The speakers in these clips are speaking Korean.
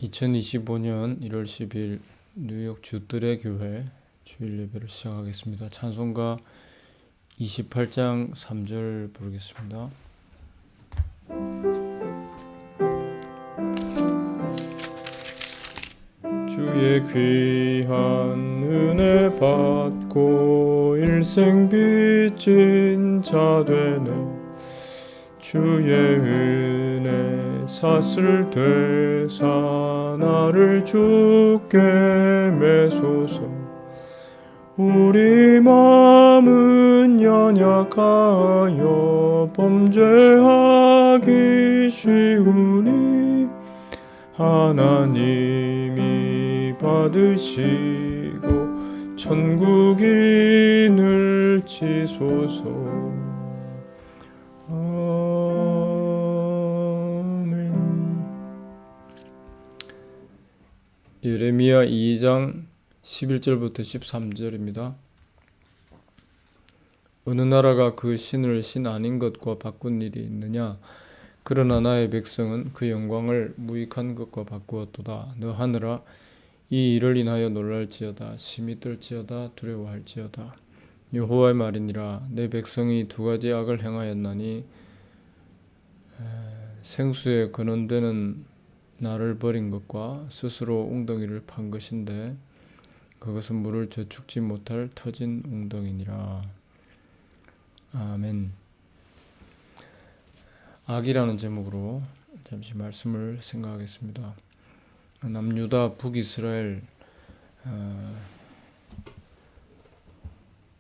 2025년 1월 10일 뉴욕 주뜰의 교회 주일 예배를 시작하겠습니다. 찬송가 28장 3절 부르겠습니다. 주의 귀한 은혜 받고 일생 빚진 자 되네. 주의 은혜 사슬 되사 나를 주께 매소서. 우리 마음은 연약하여 범죄하기 쉬우니 하나님이 받으시고 천국인을 치소서. 예레미야 2장 11절부터 13절입니다. 어느 나라가 그 신을 신 아닌 것과 바꾼 일이 있느냐? 그러나 나의 백성은 그 영광을 무익한 것과 바꾸었도다. 너 하늘아, 이 일을 인하여 놀랄지어다. 심히 떨지어다. 두려워할지어다. 여호와의 말이니라. 내 백성이 두 가지 악을 행하였나니 생수에 근원되는 나를 버린 것과 스스로 웅덩이를 판 것인데 그것은 물을 저축지 못할 터진 웅덩이니라. 아멘. 악이라는 제목으로 잠시 말씀을 생각하겠습니다. 남유다 북이스라엘,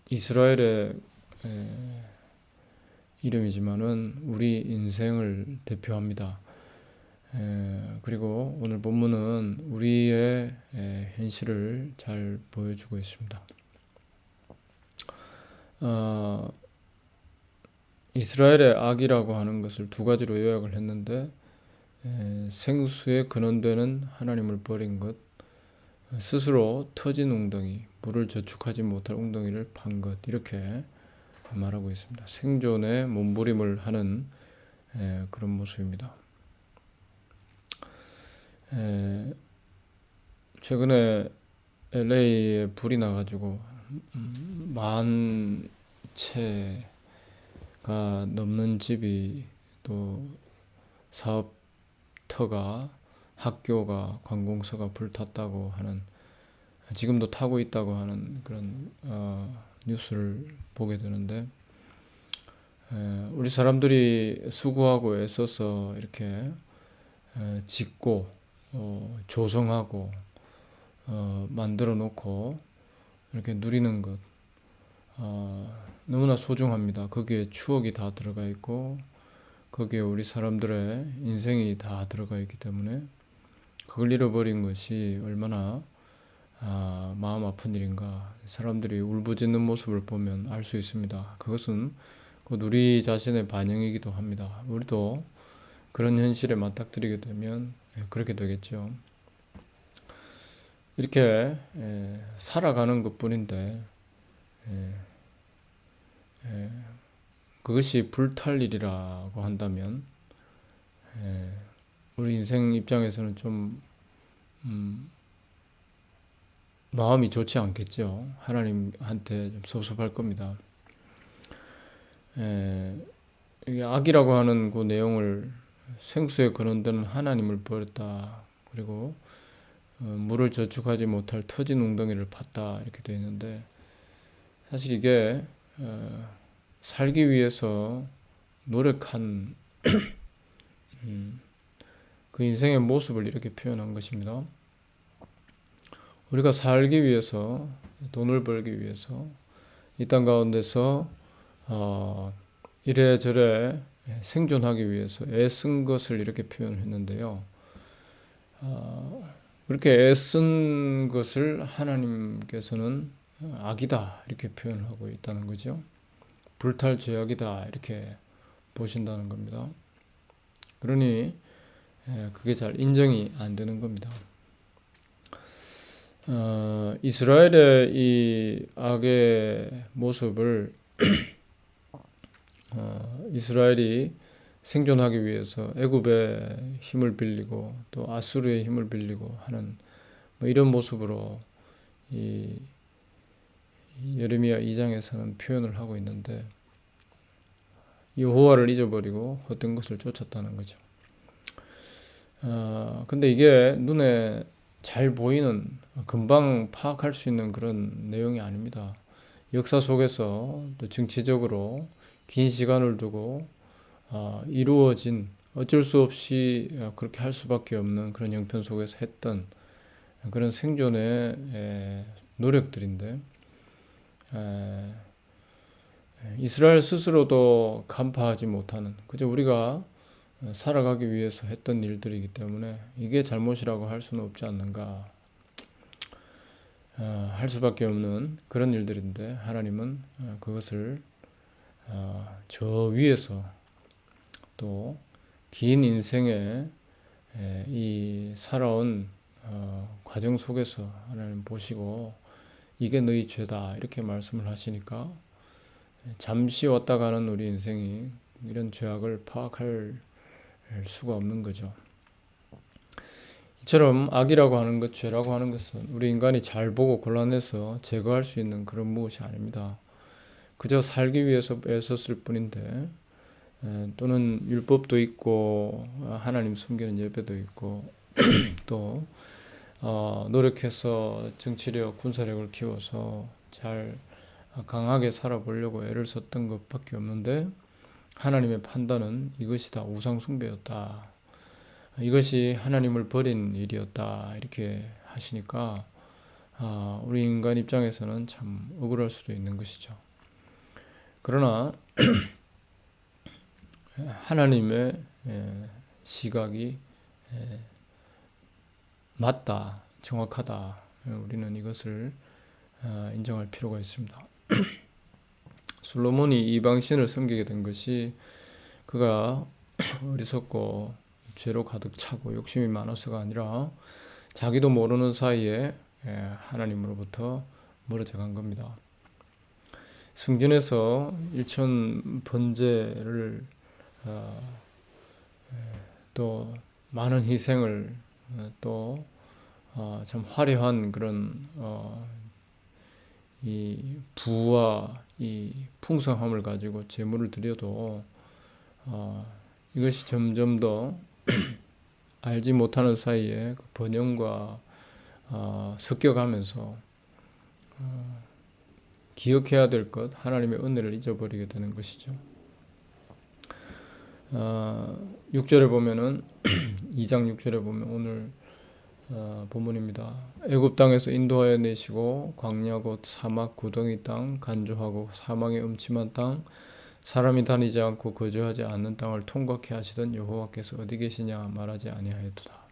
이스라엘의 이름이지만은 우리 인생을 대표합니다. 그리고 오늘 본문은 우리의 현실을 잘 보여주고 있습니다. 이스라엘의 악이라고 하는 것을 두 가지로 요약을 했는데 생수에 근원되는 하나님을 버린 것, 스스로 터진 웅덩이, 물을 저축하지 못할 웅덩이를 판 것, 이렇게 말하고 있습니다. 생존에 몸부림을 하는 그런 모습입니다. 최근에 LA에 불이 나가지고 만 채가 넘는 집이 또 사업터가 학교가 관공서가 불탔다고 하는, 지금도 타고 있다고 하는 그런 뉴스를 보게 되는데 우리 사람들이 수고하고 애써서 이렇게 짓고 조성하고 만들어 놓고 이렇게 누리는 것 너무나 소중합니다. 거기에 추억이 다 들어가 있고 거기에 우리 사람들의 인생이 다 들어가 있기 때문에 그걸 잃어버린 것이 얼마나 마음 아픈 일인가. 사람들이 울부짖는 모습을 보면 알 수 있습니다. 그것은 곧 우리 자신의 반영이기도 합니다. 우리도 그런 현실에 맞닥뜨리게 되면 그렇게 되겠죠. 이렇게 살아가는 것뿐인데 그것이 불탈 일이라고 한다면 우리 인생 입장에서는 좀 마음이 좋지 않겠죠. 하나님한테 좀 섭섭할 겁니다. 악이라고 하는 그 내용을 생수에 근원되는 하나님을 버렸다. 그리고 물을 저축하지 못할 터진 웅덩이를 팠다. 이렇게 되어 있는데 사실 이게 살기 위해서 노력한 그 인생의 모습을 이렇게 표현한 것입니다. 우리가 살기 위해서, 돈을 벌기 위해서 이 땅 가운데서 이래저래 생존하기 위해서 애쓴 것을 이렇게 표현했는데요. 그렇게 애쓴 것을 하나님께서는 악이다 이렇게 표현하고 있다는 거죠. 불탈 죄악이다 이렇게 보신다는 겁니다. 그러니 그게 잘 인정이 안 되는 겁니다. 이스라엘의 이 악의 모습을 이스라엘이 생존하기 위해서 애굽의 힘을 빌리고 또 아수르의 힘을 빌리고 하는 뭐 이런 모습으로 이 예레미야 2장에서는 표현을 하고 있는데 여호와를 잊어버리고 헛된 것을 쫓았다는 거죠. 근데 이게 눈에 잘 보이는 금방 파악할 수 있는 그런 내용이 아닙니다. 역사 속에서 또 정치적으로 긴 시간을 두고 이루어진 어쩔 수 없이 그렇게 할 수밖에 없는 그런 형편 속에서 했던 그런 생존의 노력들인데 이스라엘 스스로도 간파하지 못하는 그저 우리가 살아가기 위해서 했던 일들이기 때문에 이게 잘못이라고 할 수는 없지 않는가 할 수밖에 없는 그런 일들인데 하나님은 그것을 저 위에서 또 긴 인생의 이 살아온 과정 속에서 하나님 보시고 이게 너희 죄다 이렇게 말씀을 하시니까 잠시 왔다 가는 우리 인생이 이런 죄악을 파악할 수가 없는 거죠. 이처럼 악이라고 하는 것, 죄라고 하는 것은 우리 인간이 잘 보고 골라내서 제거할 수 있는 그런 무엇이 아닙니다. 그저 살기 위해서 애썼을 뿐인데 또는 율법도 있고 하나님 섬기는 예배도 있고 또 노력해서 정치력, 군사력을 키워서 잘 강하게 살아보려고 애를 썼던 것밖에 없는데 하나님의 판단은 이것이 다 우상 숭배였다. 이것이 하나님을 버린 일이었다. 이렇게 하시니까 우리 인간 입장에서는 참 억울할 수도 있는 것이죠. 그러나 하나님의 시각이 맞다, 정확하다. 우리는 이것을 인정할 필요가 있습니다. 솔로몬이 이방신을 섬기게 된 것이 그가 어리석고 죄로 가득 차고 욕심이 많아서가 아니라 자기도 모르는 사이에 하나님으로부터 멀어져 간 겁니다. 성전에서 일천 번제를 또 많은 희생을 또 참 화려한 그런 이 부와 이 풍성함을 가지고 제물을 드려도 이것이 점점 더 알지 못하는 사이에 그 번영과 섞여가면서 기억해야 될 것, 하나님의 은혜를 잊어버리게 되는 것이죠. 6절에 보면은 2장 6절에 보면 오늘 본문입니다. 애굽 땅에서 인도하여 내시고 광야 곧 사막 구덩이 땅 간주하고 사망의 음침한 땅 사람이 다니지 않고 거주하지 않는 땅을 통곡해 하시던 여호와께서 어디 계시냐 말하지 아니하였도다.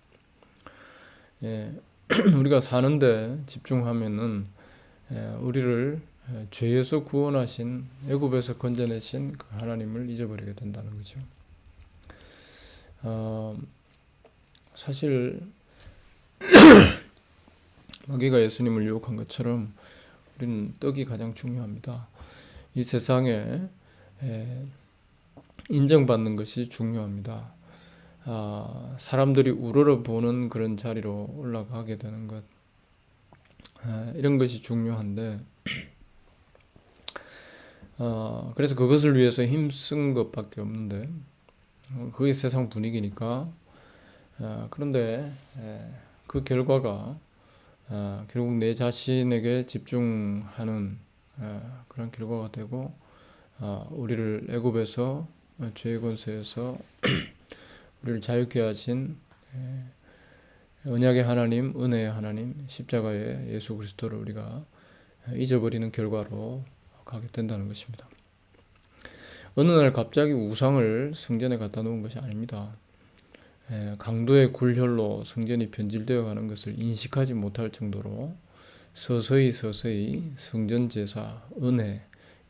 우리가 사는데 집중하면은 우리를 죄에서 구원하신 애굽에서 건져내신 그 하나님을 잊어버리게 된다는 거죠. 사실 마귀가 예수님을 유혹한 것처럼 우리는 떡이 가장 중요합니다. 이 세상에 인정받는 것이 중요합니다. 사람들이 우러러보는 그런 자리로 올라가게 되는 것 이런 것이 중요한데 그래서 그것을 위해서 힘쓴 것밖에 없는데 그게 세상 분위기니까 그런데 그 결과가 결국 내 자신에게 집중하는 그런 결과가 되고 우리를 애굽에서 죄의 권세에서 우리를 자유케 하신 언약의 하나님, 은혜의 하나님, 십자가의 예수 그리스도를 우리가 잊어버리는 결과로 가게 된다는 것입니다. 어느 날 갑자기 우상을 성전에 갖다 놓은 것이 아닙니다. 강도의 굴혈로 성전이 변질되어 가는 것을 인식하지 못할 정도로 서서히 성전 제사, 은혜,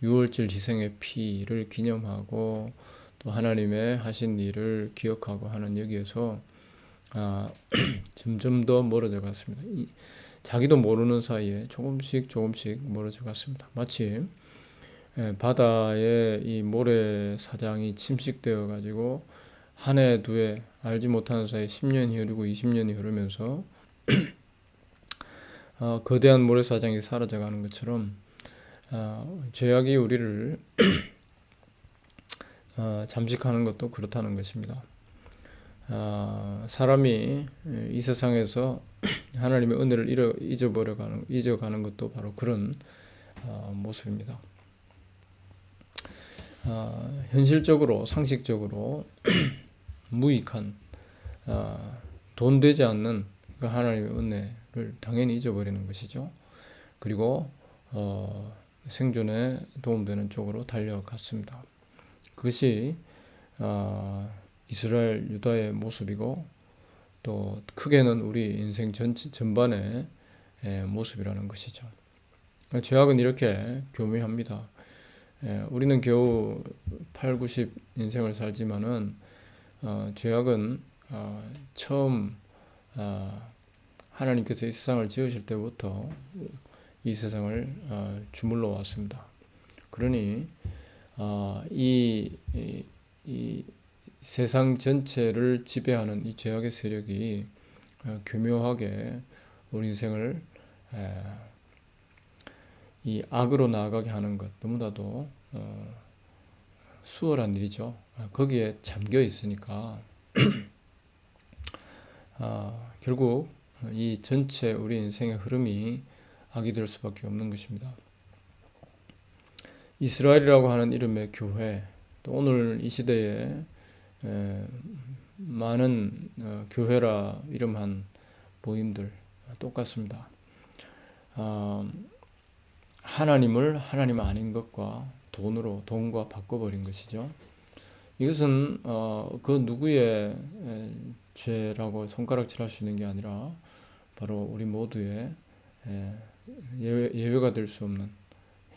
유월절 희생의 피를 기념하고 또 하나님의 하신 일을 기억하고 하는 여기에서 점점 더 멀어져 갔습니다. 자기도 모르는 사이에 조금씩 멀어져 갔습니다. 마치 바다에 이 모래사장이 침식되어 가지고 한 해, 두 해 알지 못하는 사이에 10년이 흐르고 20년이 흐르면서 거대한 모래사장이 사라져가는 것처럼 죄악이 우리를 잠식하는 것도 그렇다는 것입니다. 사람이 이 세상에서 하나님의 은혜를 잊어가는 것도 바로 그런 모습입니다. 현실적으로 상식적으로 무익한 돈 되지 않는 그 하나님의 은혜를 당연히 잊어버리는 것이죠. 그리고 생존에 도움되는 쪽으로 달려갔습니다. 그것이 이스라엘 유다의 모습이고 또 크게는 우리 인생 전반의 모습이라는 것이죠. 죄악은 이렇게 교묘합니다. 우리는 겨우 8, 90 인생을 살지만은 죄악은 처음 하나님께서 이 세상을 지으실 때부터 이 세상을 주물러 왔습니다. 그러니 이 세상 전체를 지배하는 이 죄악의 세력이 교묘하게 우리 인생을 이 악으로 나아가게 하는 것 너무나도 수월한 일이죠. 거기에 잠겨 있으니까 결국 이 전체 우리 인생의 흐름이 악이 될 수밖에 없는 것입니다. 이스라엘이라고 하는 이름의 교회, 또 오늘 이 시대에 많은 교회라 이름한 모임들 똑같습니다. 하나님을 하나님 아닌 것과 돈과 바꿔버린 것이죠. 이것은 그 누구의 죄라고 손가락질할 수 있는 게 아니라 바로 우리 모두의 예외가 될 수 없는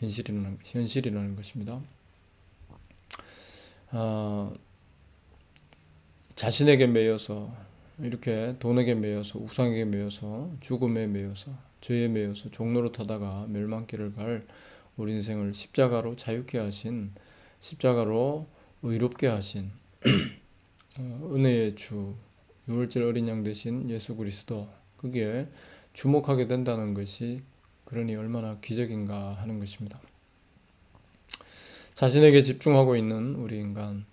현실이라는 것입니다. 자신에게 매여서 이렇게 돈에게 매여서 우상에게 매여서 죽음에 매여서 죄에 매여서 종로로 타다가 멸망길을 갈 우리 인생을 십자가로 자유케 하신, 십자가로 의롭게 하신 은혜의 주 유월절 어린 양 되신 예수 그리스도, 거기에 주목하게 된다는 것이 그러니 얼마나 기적인가 하는 것입니다. 자신에게 집중하고 있는 우리 인간,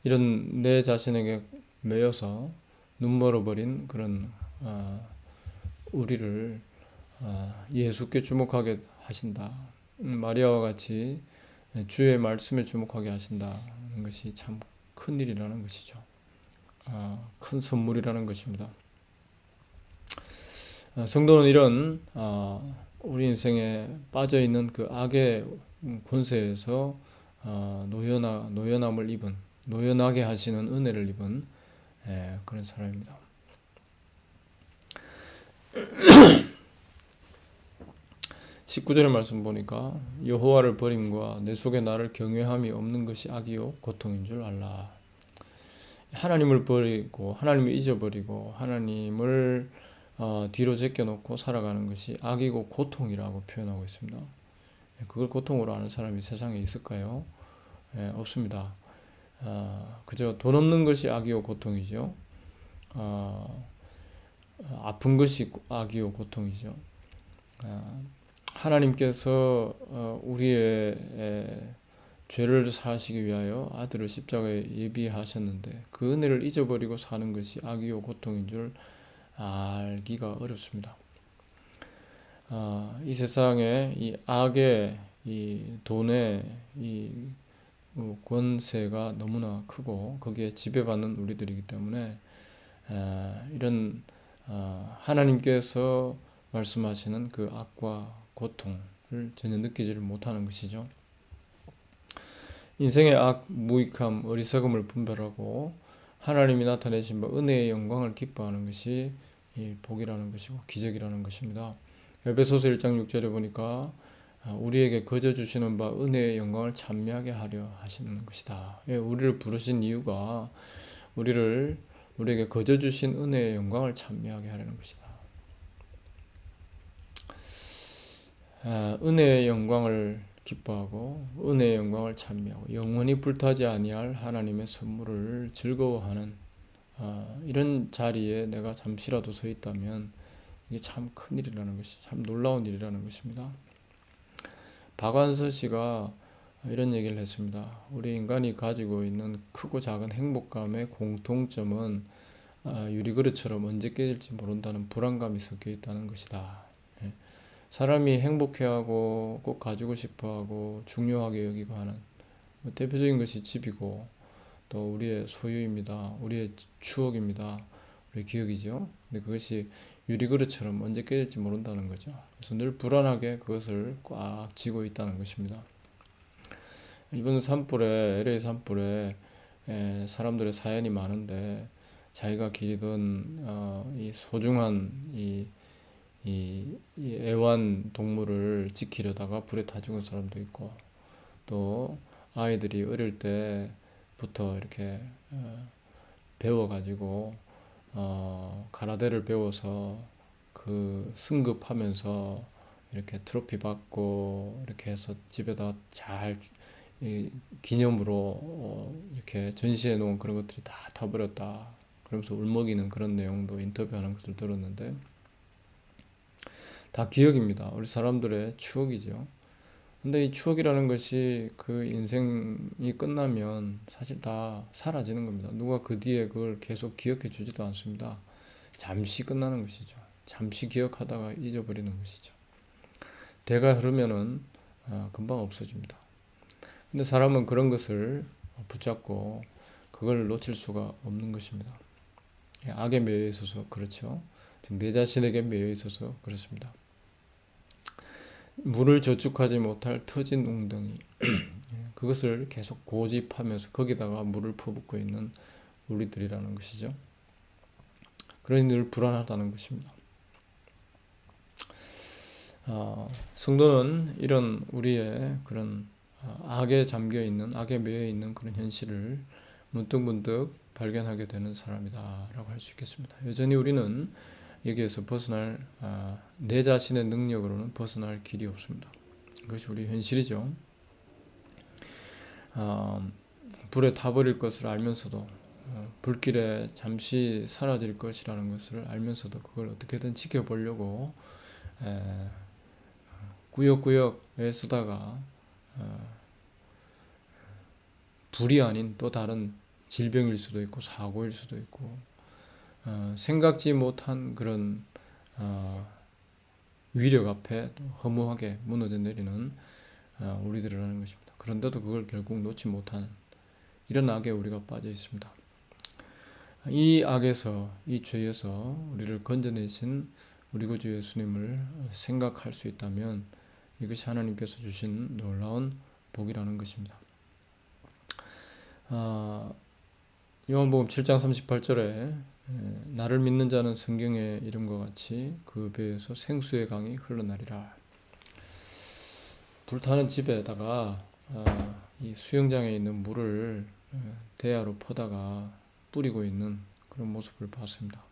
이런 내 자신에게 매여서 눈멀어버린 그런 우리를 예수께 주목하게 하신다. 마리아와 같이 주의 말씀에 주목하게 하신다는 것이 참 큰 일이라는 것이죠. 큰 선물이라는 것입니다. 성도는 이런 우리 인생에 빠져 있는 그 악의 권세에서 노연하게 하시는 은혜를 입은 그런 사람입니다. 19절의 말씀 보니까 여호와를 버림과 내 속에 나를 경외함이 없는 것이 악이요 고통인 줄 알라. 하나님을 버리고 하나님을 잊어버리고 하나님을 뒤로 제껴놓고 살아가는 것이 악이고 고통이라고 표현하고 있습니다. 그걸 고통으로 아는 사람이 세상에 있을까요? 없습니다. 그저 돈 없는 것이 악이요 고통이죠. 아픈 것이 악이요 고통이죠. 하나님께서 우리의 죄를 사하시기 위하여 아들을 십자가에 예비하셨는데 그 은혜를 잊어버리고 사는 것이 악이요 고통인 줄 알기가 어렵습니다. 이 세상에 이 악의 이 돈의 이 권세가 너무나 크고 거기에 지배받는 우리들이기 때문에 이런 하나님께서 말씀하시는 그 악과 고통을 전혀 느끼지를 못하는 것이죠. 인생의 악, 무익함, 어리석음을 분별하고 하나님이 나타내신 은혜의 영광을 기뻐하는 것이 복이라는 것이고 기적이라는 것입니다. 에베소서 1장 6절에 보니까 우리에게 거저 주시는 바 은혜의 영광을 찬미하게 하려 하시는 것이다. 우리를 부르신 이유가 우리에게 거저 주신 은혜의 영광을 찬미하게 하려는 것이다. 은혜의 영광을 기뻐하고 은혜의 영광을 찬미하고 영원히 불타지 아니할 하나님의 선물을 즐거워하는 이런 자리에 내가 잠시라도 서 있다면 이게 참 큰일이라는 것이 참 놀라운 일이라는 것입니다. 박완서 씨가 이런 얘기를 했습니다. 우리 인간이 가지고 있는 크고 작은 행복감의 공통점은 유리그릇처럼 언제 깨질지 모른다는 불안감이 섞여 있다는 것이다. 예. 사람이 행복해하고 꼭 가지고 싶어하고 중요하게 여기고 하는 대표적인 것이 집이고 또 우리의 소유입니다. 우리의 추억입니다. 우리의 기억이죠. 근데 그것이 유리그릇처럼 언제 깨질지 모른다는 거죠. 그래서 늘 불안하게 그것을 꽉 쥐고 있다는 것입니다. 이번 산불에 LA 산불에 사람들의 사연이 많은데 자기가 기르던 이 소중한 이 애완동물을 지키려다가 불에 타 죽은 사람도 있고 또 아이들이 어릴 때부터 이렇게 배워가지고 가라데를 배워서 그 승급하면서 이렇게 트로피 받고 이렇게 해서 집에다 잘 기념으로 이렇게 전시해 놓은 그런 것들이 다 타버렸다. 그러면서 울먹이는 그런 내용도 인터뷰하는 것을 들었는데 다 기억입니다. 우리 사람들의 추억이죠. 근데 이 추억이라는 것이 그 인생이 끝나면 사실 다 사라지는 겁니다. 누가 그 뒤에 그걸 계속 기억해 주지도 않습니다. 잠시 끝나는 것이죠. 잠시 기억하다가 잊어버리는 것이죠. 대가 흐르면은 금방 없어집니다. 근데 사람은 그런 것을 붙잡고 그걸 놓칠 수가 없는 것입니다. 악에 매여 있어서 그렇죠. 내 자신에게 매여 있어서 그렇습니다. 물을 저축하지 못할 터진 웅덩이 그것을 계속 고집하면서 거기다가 물을 퍼붓고 있는 우리들이라는 것이죠. 그러니 늘 불안하다는 것입니다. 성도는 이런 우리의 그런 악에 잠겨있는 악에 매여있는 그런 현실을 문득문득 발견하게 되는 사람이다 라고 할 수 있겠습니다. 여전히 우리는 여기에서 벗어날 내 자신의 능력으로는 벗어날 길이 없습니다. 그것이 우리 현실이죠. 불에 타버릴 것을 알면서도 불길에 잠시 사라질 것이라는 것을 알면서도 그걸 어떻게든 지켜보려고 꾸역꾸역 애쓰다가 불이 아닌 또 다른 질병일 수도 있고 사고일 수도 있고 생각지 못한 그런 위력 앞에 허무하게 무너져 내리는 우리들이라는 것입니다. 그런데도 그걸 결국 놓지 못하는 이런 악에 우리가 빠져 있습니다. 이 악에서 이 죄에서 우리를 건져내신 우리 구주 예수님을 생각할 수 있다면 이것이 하나님께서 주신 놀라운 복이라는 것입니다. 요한복음 7장 38절에 나를 믿는 자는 성경의 이름과 같이 그 배에서 생수의 강이 흘러나리라. 불타는 집에다가 이 수영장에 있는 물을 대야로 퍼다가 뿌리고 있는 그런 모습을 봤습니다.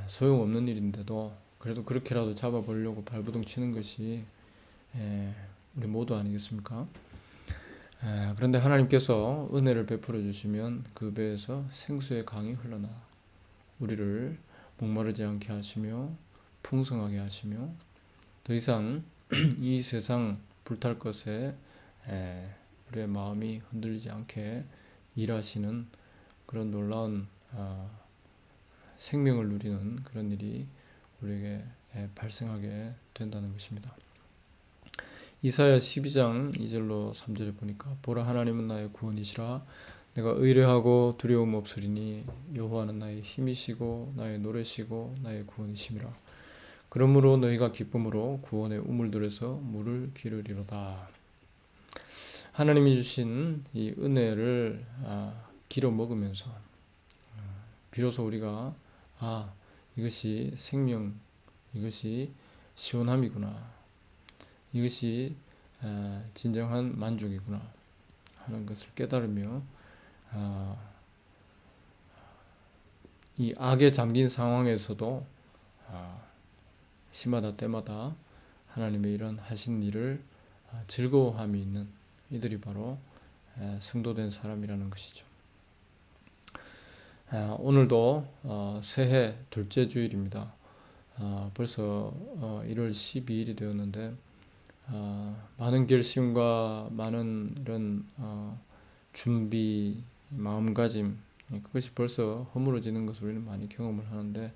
소용없는 일인데도 그래도 그렇게라도 잡아보려고 발버둥 치는 것이 우리 모두 아니겠습니까? 그런데 하나님께서 은혜를 베풀어 주시면 그 배에서 생수의 강이 흘러나 우리를 목마르지 않게 하시며 풍성하게 하시며 더 이상 이 세상 불탈 것에 우리의 마음이 흔들리지 않게 일하시는 그런 놀라운 생명을 누리는 그런 일이 우리에게 발생하게 된다는 것입니다. 이사야 12장 2절로 3절에 보니까 보라 하나님은 나의 구원이시라 내가 의뢰하고 두려움 없으리니 여호와는 나의 힘이시고 나의 노래시고 나의 구원이심이라 그러므로 너희가 기쁨으로 구원의 우물들에서 물을 기르리로다. 하나님이 주신 이 은혜를 길어 먹으면서 비로소 우리가 이것이 생명, 이것이 시원함이구나, 이것이 진정한 만족이구나 하는 것을 깨달으며 이 악에 잠긴 상황에서도 시마다 때마다 하나님의 이런 하신 일을 즐거워함이 있는 이들이 바로 성도된 사람이라는 것이죠. 오늘도 새해 둘째 주일입니다. 벌써 1월 12일이 되었는데 많은 결심과 많은 이런 준비, 마음가짐, 그것이 벌써 허물어지는 것을 우리는 많이 경험을 하는데,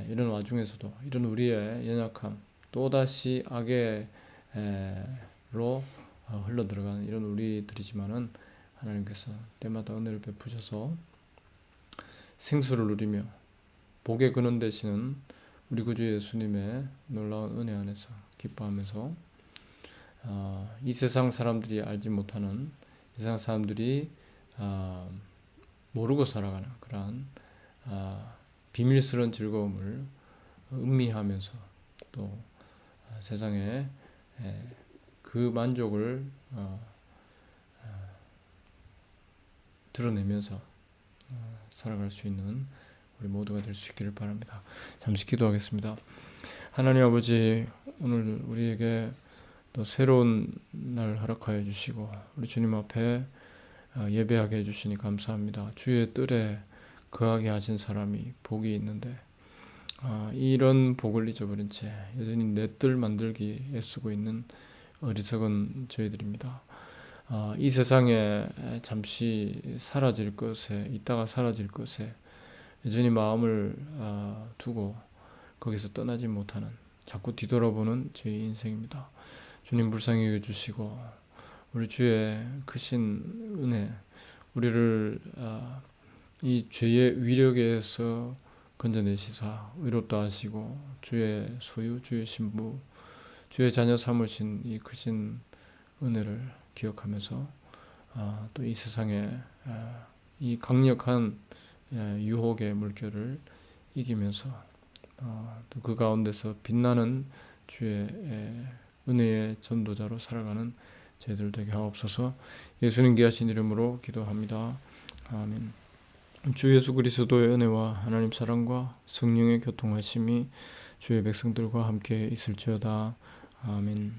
이런 와중에서도 이런 우리의 연약함, 또다시 악의 로 흘러들어가는 이런 우리들이지만은 하나님께서 때마다 은혜를 베푸셔서 생수를 누리며 복의 근원 되시는 우리 구주 예수님의 놀라운 은혜 안에서 기뻐하면서 이 세상 사람들이 알지 못하는, 이 세상 사람들이 모르고 살아가는 그러한 비밀스러운 즐거움을 음미하면서 또 세상에 그 만족을 드러내면서 살아갈 수 있는 우리 모두가 될 수 있기를 바랍니다. 잠시 기도하겠습니다. 하나님 아버지, 오늘 우리에게 또 새로운 날 허락하여 주시고 우리 주님 앞에 예배하게 해주시니 감사합니다. 주의 뜰에 거하게 하신 사람이 복이 있는데 이런 복을 잊어버린 채 여전히 내 뜰 만들기 애쓰고 있는 어리석은 저희들입니다. 이 세상에 잠시 사라질 것에, 이따가 사라질 것에 여전히 마음을 두고 거기서 떠나지 못하는, 자꾸 뒤돌아보는 저희 인생입니다. 주님 불쌍히 여겨주시고 우리 주의 크신 은혜, 우리를 이 죄의 위력에서 건져내시사 의롭다 하시고 주의 소유, 주의 신부, 주의 자녀 삼으신 이 크신 은혜를 기억하면서 또 이 세상에 이 강력한 유혹의 물결을 이기면서 또 그 가운데서 빛나는 주의 은혜의 전도자로 살아가는 저희들 되게 하옵소서. 예수님 귀하신 이름으로 기도합니다. 아멘. 주 예수 그리스도의 은혜와 하나님 사랑과 성령의 교통하심이 주의 백성들과 함께 있을지어다. 아멘.